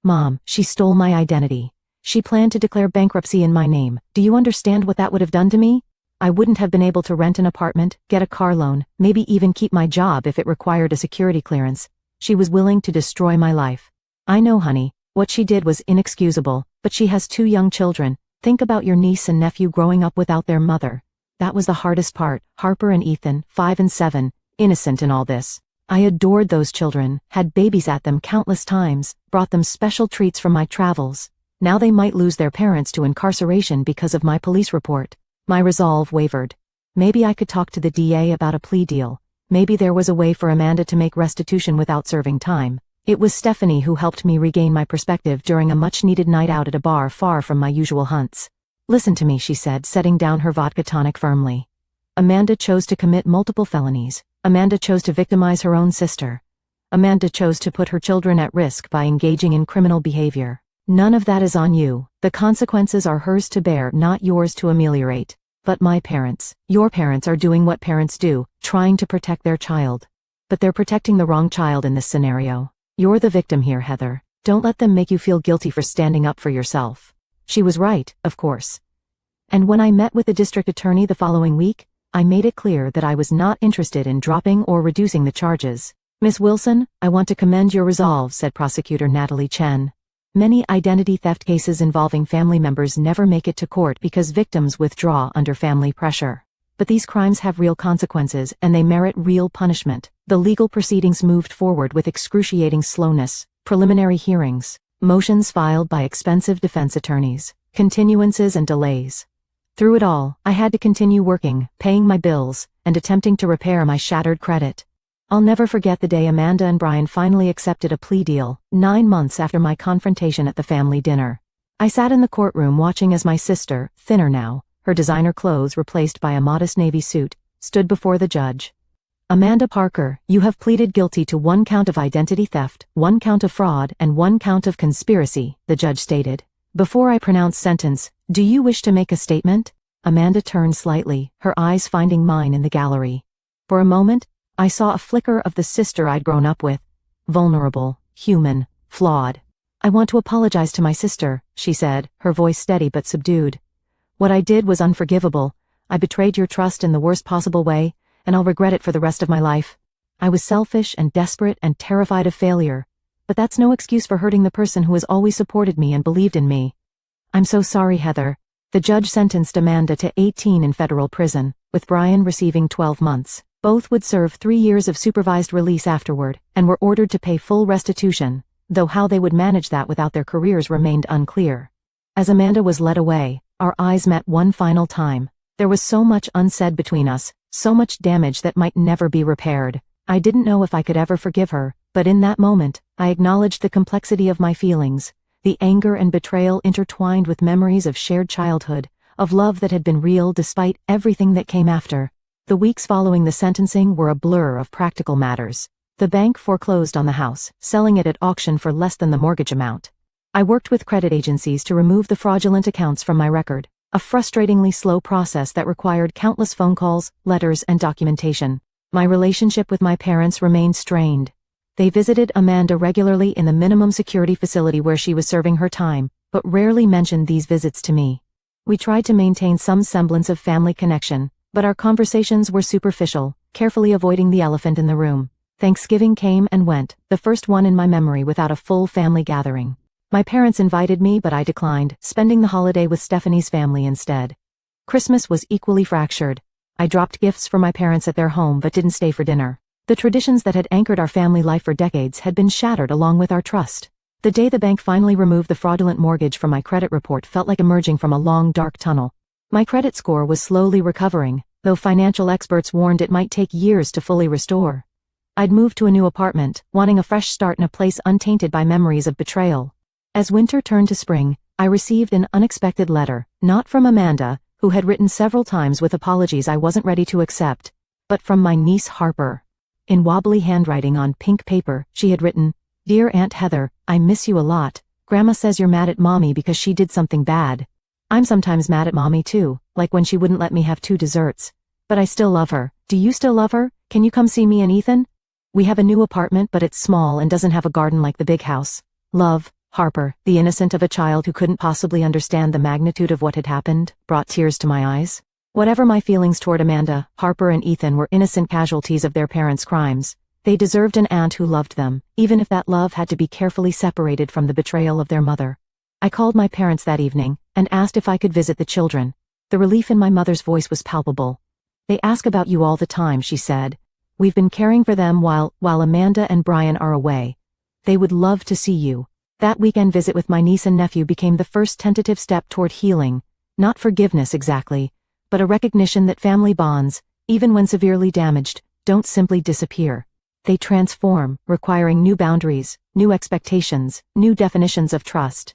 A: Mom, she stole my identity. She planned to declare bankruptcy in my name. Do you understand what that would have done to me? I wouldn't have been able to rent an apartment, get a car loan, maybe even keep my job if it required a security clearance. She was willing to destroy my life. I know, honey, what she did was inexcusable, but she has 2 young children. Think about your niece and nephew growing up without their mother. That was the hardest part. Harper and Ethan, 5 and 7, innocent in all this. I adored those children, had babies at them countless times, brought them special treats from my travels. Now they might lose their parents to incarceration because of my police report. My resolve wavered. Maybe I could talk to the DA about a plea deal. Maybe there was a way for Amanda to make restitution without serving time. It was Stephanie who helped me regain my perspective during a much-needed night out at a bar far from my usual hunts. Listen to me, she said, setting down her vodka tonic firmly. Amanda chose to commit multiple felonies. Amanda chose to victimize her own sister. Amanda chose to put her children at risk by engaging in criminal behavior. None of that is on you. The consequences are hers to bear, not yours to ameliorate. But my parents, your parents, are doing what parents do, trying to protect their child. But they're protecting the wrong child in this scenario. You're the victim here, Heather. Don't let them make you feel guilty for standing up for yourself. She was right, of course. And when I met with the district attorney the following week, I made it clear that I was not interested in dropping or reducing the charges. Miss Wilson, I want to commend your resolve, said Prosecutor Natalie Chen. Many identity theft cases involving family members never make it to court because victims withdraw under family pressure. but these crimes have real consequences and they merit real punishment. The legal proceedings moved forward with excruciating slowness, preliminary hearings, motions filed by expensive defense attorneys, continuances and delays. Through it all, I had to continue working, paying my bills, and attempting to repair my shattered credit. I'll never forget the day Amanda and Brian finally accepted a plea deal, 9 months after my confrontation at the family dinner. I sat in the courtroom watching as my sister, thinner now, her designer clothes replaced by a modest navy suit, stood before the judge. Amanda Parker, you have pleaded guilty to 1 count of identity theft, 1 count of fraud, and 1 count of conspiracy, the judge stated. Before I pronounce sentence, do you wish to make a statement? Amanda turned slightly, her eyes finding mine in the gallery. For a moment, I saw a flicker of the sister I'd grown up with. Vulnerable, human, flawed. I want to apologize to my sister, she said, her voice steady but subdued. What I did was unforgivable. I betrayed your trust in the worst possible way, and I'll regret it for the rest of my life. I was selfish and desperate and terrified of failure. But that's no excuse for hurting the person who has always supported me and believed in me. I'm so sorry, Heather. The judge sentenced Amanda to 18 in federal prison, with Brian receiving 12 months. Both would serve 3 years of supervised release afterward, and were ordered to pay full restitution, though how they would manage that without their careers remained unclear. As Amanda was led away, our eyes met one final time. There was so much unsaid between us, so much damage that might never be repaired. I didn't know if I could ever forgive her, but in that moment, I acknowledged the complexity of my feelings, the anger and betrayal intertwined with memories of shared childhood, of love that had been real despite everything that came after. The weeks following the sentencing were a blur of practical matters. The bank foreclosed on the house, selling it at auction for less than the mortgage amount. I worked with credit agencies to remove the fraudulent accounts from my record, a frustratingly slow process that required countless phone calls, letters, and documentation. My relationship with my parents remained strained. They visited Amanda regularly in the minimum security facility where she was serving her time, but rarely mentioned these visits to me. We tried to maintain some semblance of family connection, but our conversations were superficial, carefully avoiding the elephant in the room. Thanksgiving came and went, the first one in my memory without a full family gathering. My parents invited me, but I declined, spending the holiday with Stephanie's family instead. Christmas was equally fractured. I dropped gifts for my parents at their home but didn't stay for dinner. The traditions that had anchored our family life for decades had been shattered along with our trust. The day the bank finally removed the fraudulent mortgage from my credit report felt like emerging from a long dark tunnel. My credit score was slowly recovering, though financial experts warned it might take years to fully restore. I'd moved to a new apartment, wanting a fresh start in a place untainted by memories of betrayal. As winter turned to spring, I received an unexpected letter, not from Amanda, who had written several times with apologies I wasn't ready to accept, but from my niece Harper. In wobbly handwriting on pink paper, she had written, "Dear Aunt Heather, I miss you a lot. Grandma says you're mad at Mommy because she did something bad. I'm sometimes mad at Mommy too, like when she wouldn't let me have 2 desserts. But I still love her. Do you still love her? Can you come see me and Ethan? We have a new apartment but it's small and doesn't have a garden like the big house. Love, Harper." The innocent of a child who couldn't possibly understand the magnitude of what had happened, brought tears to my eyes. Whatever my feelings toward Amanda, Harper and Ethan were innocent casualties of their parents' crimes. They deserved an aunt who loved them, even if that love had to be carefully separated from the betrayal of their mother. I called my parents that evening, and asked if I could visit the children. The relief in my mother's voice was palpable. "They ask about you all the time," she said. "We've been caring for them while Amanda and Brian are away. They would love to see you." That weekend visit with my niece and nephew became the first tentative step toward healing, not forgiveness exactly, but a recognition that family bonds, even when severely damaged, don't simply disappear. They transform, requiring new boundaries, new expectations, new definitions of trust.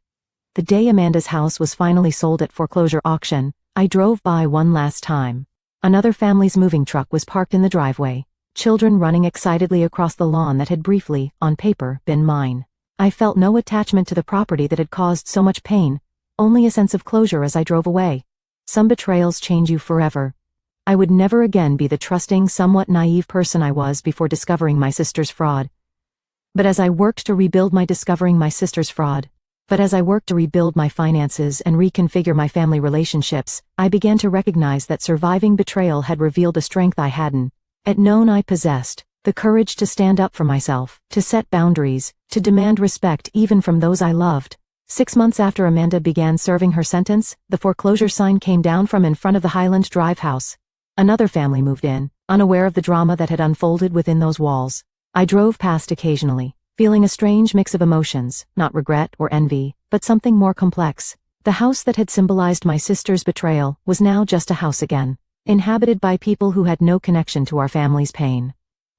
A: The day Amanda's house was finally sold at foreclosure auction, I drove by one last time. Another family's moving truck was parked in the driveway, children running excitedly across the lawn that had briefly, on paper, been mine. I felt no attachment to the property that had caused so much pain, only a sense of closure as I drove away. Some betrayals change you forever. I would never again be the trusting, somewhat naive person I was before discovering my sister's fraud. But as I worked to rebuild my finances and reconfigure my family relationships, I began to recognize that surviving betrayal had revealed a strength I hadn't known I possessed. The courage to stand up for myself, to set boundaries, to demand respect even from those I loved. 6 months after Amanda began serving her sentence, the foreclosure sign came down from in front of the Highland Drive house. Another family moved in, unaware of the drama that had unfolded within those walls. I drove past occasionally, feeling a strange mix of emotions, not regret or envy, but something more complex. The house that had symbolized my sister's betrayal was now just a house again, inhabited by people who had no connection to our family's pain.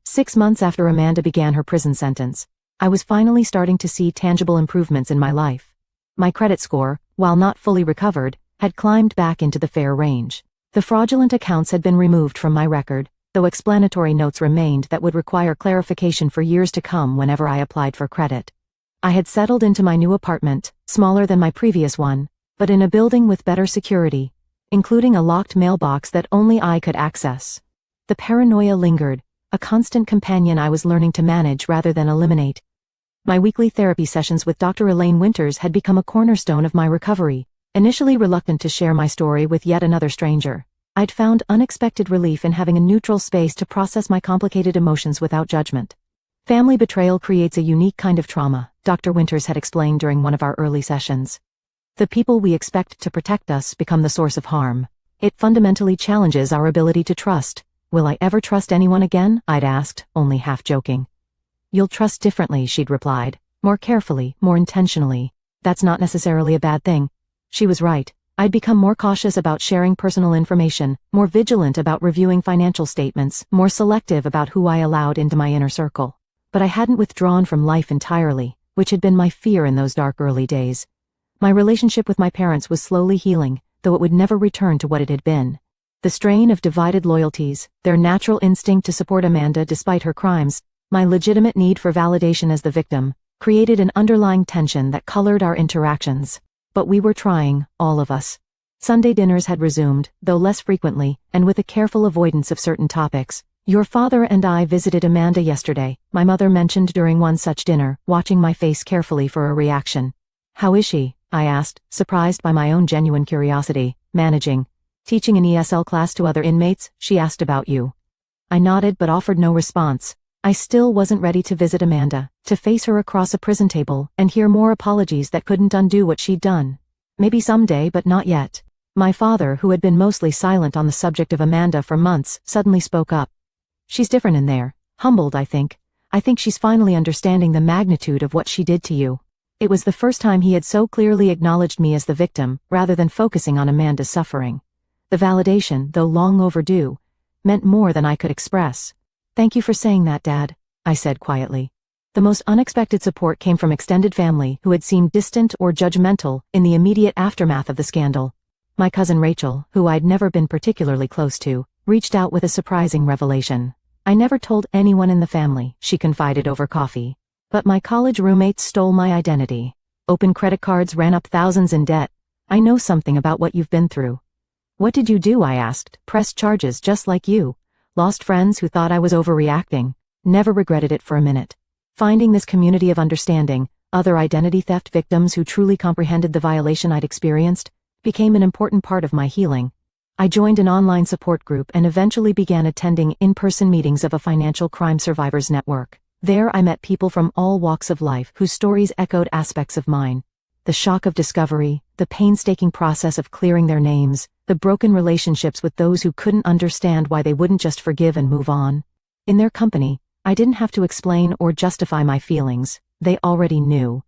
A: 6 months after Amanda began her prison sentence, I was finally starting to see tangible improvements in my life. My credit score, while not fully recovered, had climbed back into the fair range. The fraudulent accounts had been removed from my record, though explanatory notes remained that would require clarification for years to come whenever I applied for credit. I had settled into my new apartment, smaller than my previous one, but in a building with better security, including a locked mailbox that only I could access. The paranoia lingered, a constant companion I was learning to manage rather than eliminate. My weekly therapy sessions with Dr. Elaine Winters had become a cornerstone of my recovery. Initially reluctant to share my story with yet another stranger, I'd found unexpected relief in having a neutral space to process my complicated emotions without judgment. Family betrayal creates a unique kind of trauma, Dr. Winters had explained during one of our early sessions. The people we expect to protect us become the source of harm. It fundamentally challenges our ability to trust. Will I ever trust anyone again? I'd asked, only half joking. You'll trust differently, she'd replied, more carefully, more intentionally. That's not necessarily a bad thing. She was right. I'd become more cautious about sharing personal information, more vigilant about reviewing financial statements, more selective about who I allowed into my inner circle. But I hadn't withdrawn from life entirely, which had been my fear in those dark early days. My relationship with my parents was slowly healing, though it would never return to what it had been. The strain of divided loyalties, their natural instinct to support Amanda despite her crimes, my legitimate need for validation as the victim, created an underlying tension that colored our interactions. But we were trying, all of us. Sunday dinners had resumed, though less frequently, and with a careful avoidance of certain topics. Your father and I visited Amanda yesterday, my mother mentioned during one such dinner, watching my face carefully for a reaction. How is she? I asked, surprised by my own genuine curiosity. Managing. Teaching an ESL class to other inmates, she asked about you. I nodded but offered no response. I still wasn't ready to visit Amanda, to face her across a prison table, and hear more apologies that couldn't undo what she'd done. Maybe someday, but not yet. My father, who had been mostly silent on the subject of Amanda for months, suddenly spoke up. She's different in there. Humbled, I think. I think she's finally understanding the magnitude of what she did to you. It was the first time he had so clearly acknowledged me as the victim, rather than focusing on Amanda's suffering. The validation, though long overdue, meant more than I could express. Thank you for saying that, Dad, I said quietly. The most unexpected support came from extended family who had seemed distant or judgmental in the immediate aftermath of the scandal. My cousin Rachel, who I'd never been particularly close to, reached out with a surprising revelation. I never told anyone in the family, she confided over coffee. But my college roommates stole my identity. Open credit cards ran up thousands in debt. I know something about what you've been through. What did you do? I asked. Pressed charges just like you. Lost friends who thought I was overreacting. Never regretted it for a minute. Finding this community of understanding, other identity theft victims who truly comprehended the violation I'd experienced, became an important part of my healing. I joined an online support group and eventually began attending in-person meetings of a financial crime survivors network. There I met people from all walks of life whose stories echoed aspects of mine. The shock of discovery, the painstaking process of clearing their names, the broken relationships with those who couldn't understand why they wouldn't just forgive and move on. In their company, I didn't have to explain or justify my feelings. They already knew.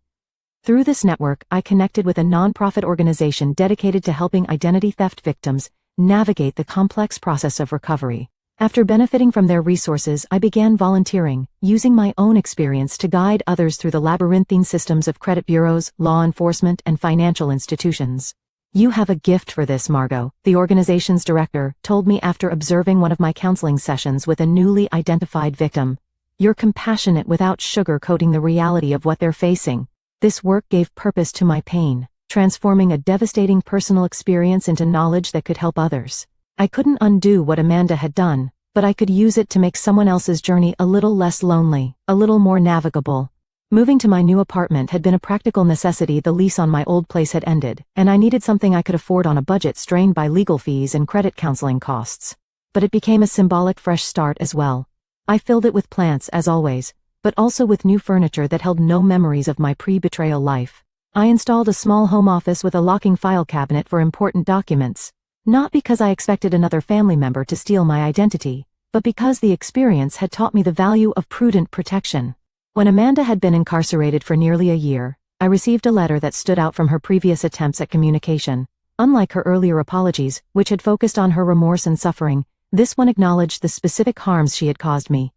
A: Through this network, I connected with a nonprofit organization dedicated to helping identity theft victims navigate the complex process of recovery. After benefiting from their resources, I began volunteering, using my own experience to guide others through the labyrinthine systems of credit bureaus, law enforcement, and financial institutions. You have a gift for this, Margot, the organization's director told me after observing one of my counseling sessions with a newly identified victim. You're compassionate without sugarcoating the reality of what they're facing. This work gave purpose to my pain, transforming a devastating personal experience into knowledge that could help others. I couldn't undo what Amanda had done, but I could use it to make someone else's journey a little less lonely, a little more navigable. Moving to my new apartment had been a practical necessity. The lease on my old place had ended, and I needed something I could afford on a budget strained by legal fees and credit counseling costs. But it became a symbolic fresh start as well. I filled it with plants as always, but also with new furniture that held no memories of my pre-betrayal life. I installed a small home office with a locking file cabinet for important documents. Not because I expected another family member to steal my identity, but because the experience had taught me the value of prudent protection. When Amanda had been incarcerated for nearly a year, I received a letter that stood out from her previous attempts at communication. Unlike her earlier apologies, which had focused on her remorse and suffering, this one acknowledged the specific harms she had caused me.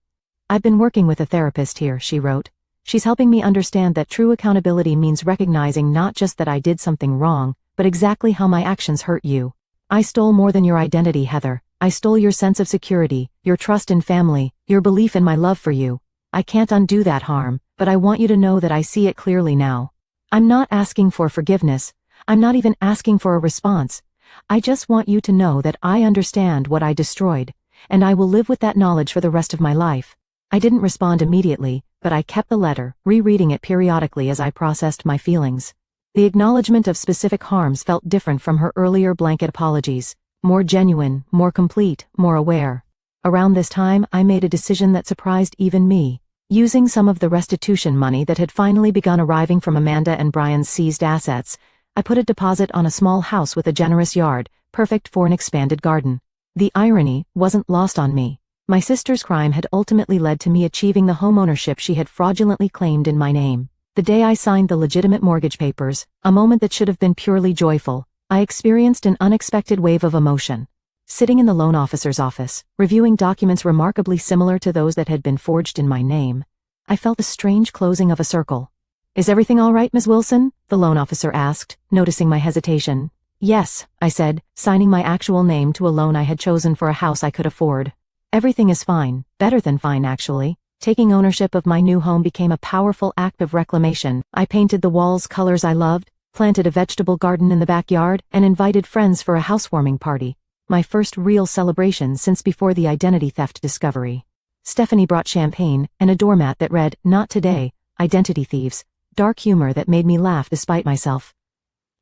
A: "I've been working with a therapist here," she wrote. "She's helping me understand that true accountability means recognizing not just that I did something wrong, but exactly how my actions hurt you. I stole more than your identity, Heather. I stole your sense of security, your trust in family, your belief in my love for you. I can't undo that harm, but I want you to know that I see it clearly now. I'm not asking for forgiveness. I'm not even asking for a response. I just want you to know that I understand what I destroyed, and I will live with that knowledge for the rest of my life." I didn't respond immediately, but I kept the letter, rereading it periodically as I processed my feelings. The acknowledgement of specific harms felt different from her earlier blanket apologies, more genuine, more complete, more aware. Around this time, I made a decision that surprised even me. Using some of the restitution money that had finally begun arriving from Amanda and Brian's seized assets, I put a deposit on a small house with a generous yard, perfect for an expanded garden. The irony wasn't lost on me. My sister's crime had ultimately led to me achieving the homeownership she had fraudulently claimed in my name. The day I signed the legitimate mortgage papers, a moment that should have been purely joyful, I experienced an unexpected wave of emotion. Sitting in the loan officer's office, reviewing documents remarkably similar to those that had been forged in my name, I felt a strange closing of a circle. "Is everything all right, Ms. Wilson?" the loan officer asked, noticing my hesitation. "Yes," I said, signing my actual name to a loan I had chosen for a house I could afford. "Everything is fine, better than fine actually." Taking ownership of my new home became a powerful act of reclamation. I painted the walls colors I loved, planted a vegetable garden in the backyard, and invited friends for a housewarming party. My first real celebration since before the identity theft discovery. Stephanie brought champagne and a doormat that read, "Not today, identity thieves," dark humor that made me laugh despite myself.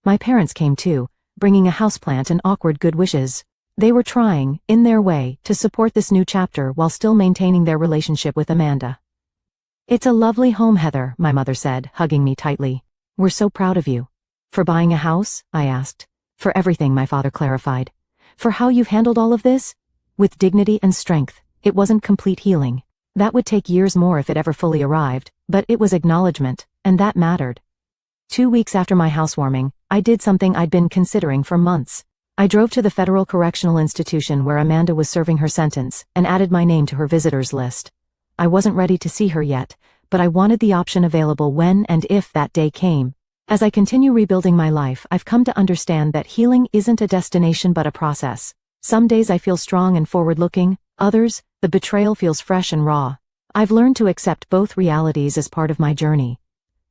A: My parents came too, bringing a houseplant and awkward good wishes. They were trying, in their way, to support this new chapter while still maintaining their relationship with Amanda. "It's a lovely home, Heather," my mother said, hugging me tightly. "We're so proud of you." "For buying a house?" I asked. "For everything," my father clarified. "For how you've handled all of this?" "With dignity and strength. It wasn't complete healing. That would take years more if it ever fully arrived, but it was acknowledgement, and that mattered." 2 weeks after my housewarming, I did something I'd been considering for months. I drove to the Federal Correctional Institution where Amanda was serving her sentence, and added my name to her visitors list. I wasn't ready to see her yet, but I wanted the option available when and if that day came. As I continue rebuilding my life, I've come to understand that healing isn't a destination but a process. Some days I feel strong and forward-looking, others, the betrayal feels fresh and raw. I've learned to accept both realities as part of my journey.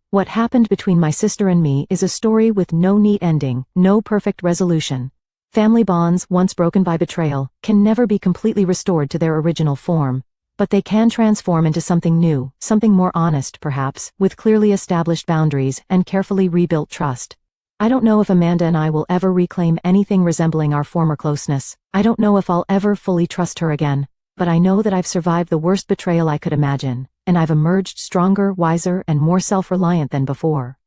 A: What happened between my sister and me is a story with no neat ending, no perfect resolution. Family bonds, once broken by betrayal, can never be completely restored to their original form. But they can transform into something new, something more honest, perhaps, with clearly established boundaries and carefully rebuilt trust. I don't know if Amanda and I will ever reclaim anything resembling our former closeness. I don't know if I'll ever fully trust her again. But I know that I've survived the worst betrayal I could imagine, and I've emerged stronger, wiser, and more self-reliant than before.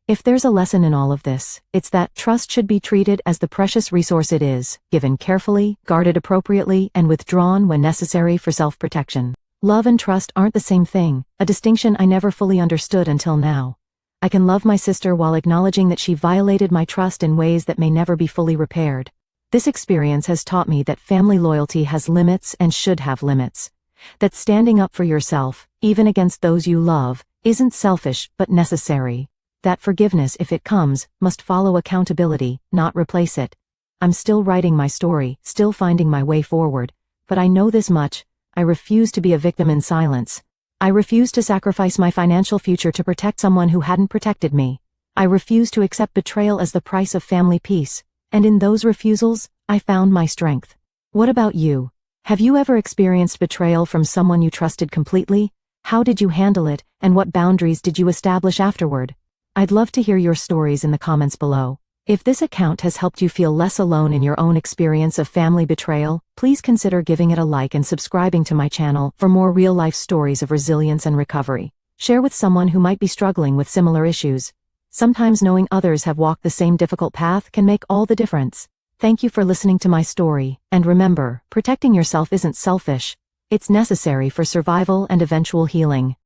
A: If there's a lesson in all of this, it's that trust should be treated as the precious resource it is, given carefully, guarded appropriately, and withdrawn when necessary for self-protection. Love and trust aren't the same thing, a distinction I never fully understood until now. I can love my sister while acknowledging that she violated my trust in ways that may never be fully repaired. This experience has taught me that family loyalty has limits and should have limits. That standing up for yourself, even against those you love, isn't selfish but necessary. That forgiveness, if it comes, must follow accountability, not replace it. I'm still writing my story, still finding my way forward. But I know this much: I refuse to be a victim in silence. I refuse to sacrifice my financial future to protect someone who hadn't protected me. I refuse to accept betrayal as the price of family peace. And in those refusals, I found my strength. What about you? Have you ever experienced betrayal from someone you trusted completely? How did you handle it, and what boundaries did you establish afterward? I'd love to hear your stories in the comments below. If this account has helped you feel less alone in your own experience of family betrayal, please consider giving it a like and subscribing to my channel for more real-life stories of resilience and recovery. Share with someone who might be struggling with similar issues. Sometimes knowing others have walked the same difficult path can make all the difference. Thank you for listening to my story, and remember, protecting yourself isn't selfish. It's necessary for survival and eventual healing.